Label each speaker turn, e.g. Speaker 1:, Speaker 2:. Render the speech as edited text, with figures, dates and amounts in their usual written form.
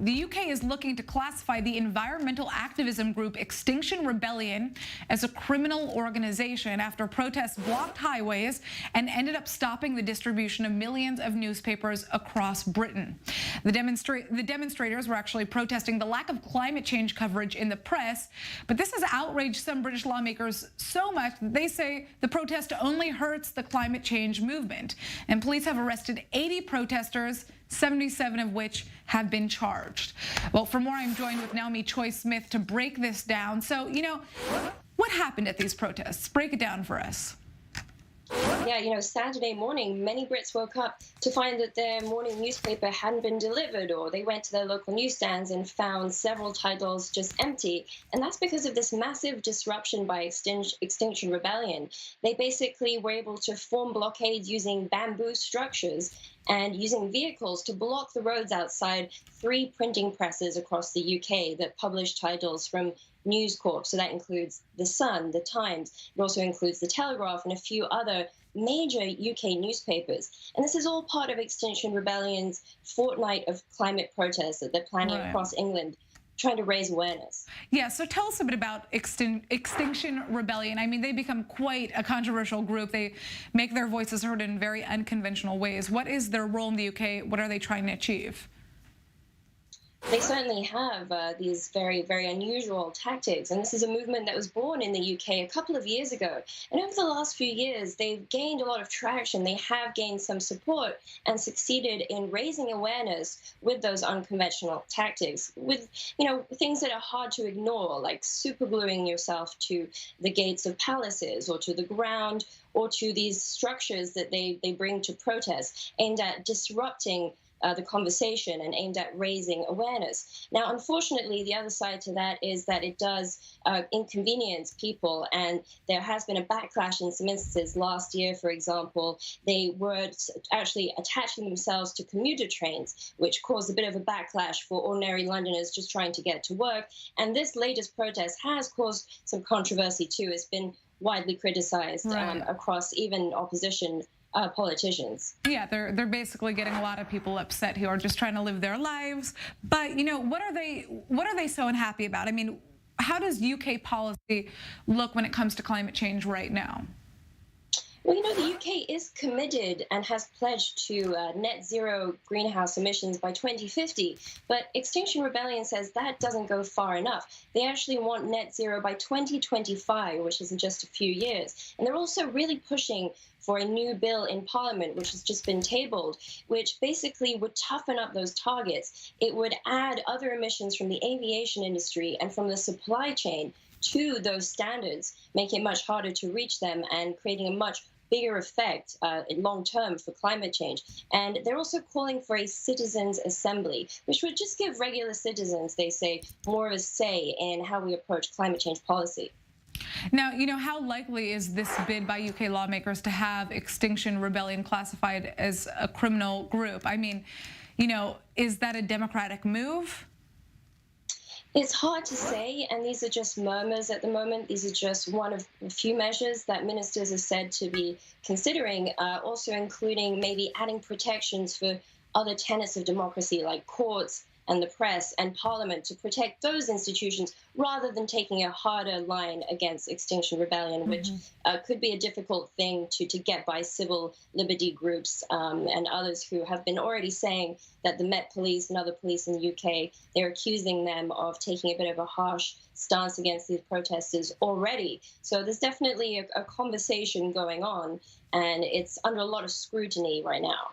Speaker 1: the UK is looking to classify the environmental activism group Extinction Rebellion as a criminal organization after protests blocked highways and ended up stopping the distribution of millions of newspapers across Britain. The demonstrators were actually protesting the lack of climate change coverage in the press, but this has outraged some British lawmakers so much that they say the protest only hurts the climate change movement. And police have arrested 80 protesters, 77 of which have been charged. Well, for more, I'm joined with Naomi Choi-Smith to break this down. So, what happened at these protests? Break it down for us.
Speaker 2: Yeah, Saturday morning, many Brits woke up to find that their morning newspaper hadn't been delivered, or they went to their local newsstands and found several titles just empty. And that's because of this massive disruption by Extinction Rebellion. They basically were able to form blockades using bamboo structures and using vehicles to block the roads outside 3 printing presses across the UK that publish titles from News Corp. So that includes The Sun, The Times. It also includes The Telegraph and a few other major UK newspapers. And this is all part of Extinction Rebellion's fortnight of climate protests that they're planning across England, trying to raise awareness.
Speaker 1: Yeah, so tell us a bit about Extinction Rebellion. I mean, they become quite a controversial group. They make their voices heard in very unconventional ways. What is their role in the UK? What are they trying to achieve?
Speaker 2: They certainly have these very, very unusual tactics. And this is a movement that was born in the UK a couple of years ago. And over the last few years, they've gained a lot of traction. They have gained some support and succeeded in raising awareness with those unconventional tactics, with, things that are hard to ignore, like supergluing yourself to the gates of palaces or to the ground or to these structures that they bring to protest, aimed at disrupting the conversation and aimed at raising awareness. Now, unfortunately, the other side to that is that it does inconvenience people, and there has been a backlash in some instances. Last year, for example, they were actually attaching themselves to commuter trains, which caused a bit of a backlash for ordinary Londoners just trying to get to work. And this latest protest has caused some controversy too. It's been widely criticized across even opposition politicians.
Speaker 1: Yeah, they're basically getting a lot of people upset who are just trying to live their lives. But what are they so unhappy about? I mean, how does UK policy look when it comes to climate change right now?
Speaker 2: Well, the UK is committed and has pledged to net zero greenhouse emissions by 2050, but Extinction Rebellion says that doesn't go far enough. They actually want net zero by 2025, which is in just a few years. And they're also really pushing for a new bill in Parliament, which has just been tabled, which basically would toughen up those targets. It would add other emissions from the aviation industry and from the supply chain to those standards, making it much harder to reach them and creating a much bigger effect long term for climate change. And they're also calling for a citizens' assembly, which would just give regular citizens, they say, more of a say in how we approach climate change policy.
Speaker 1: Now, how likely is this bid by UK lawmakers to have Extinction Rebellion classified as a criminal group? I mean, is that a democratic move?
Speaker 2: It's hard to say, and these are just murmurs at the moment. These are just one of a few measures that ministers are said to be considering, also including maybe adding protections for other tenets of democracy like courts and the press and Parliament to protect those institutions rather than taking a harder line against Extinction Rebellion, which could be a difficult thing to get by civil liberty groups and others who have been already saying that the Met Police and other police in the UK, they're accusing them of taking a bit of a harsh stance against these protesters already. So there's definitely a conversation going on, and it's under a lot of scrutiny right now.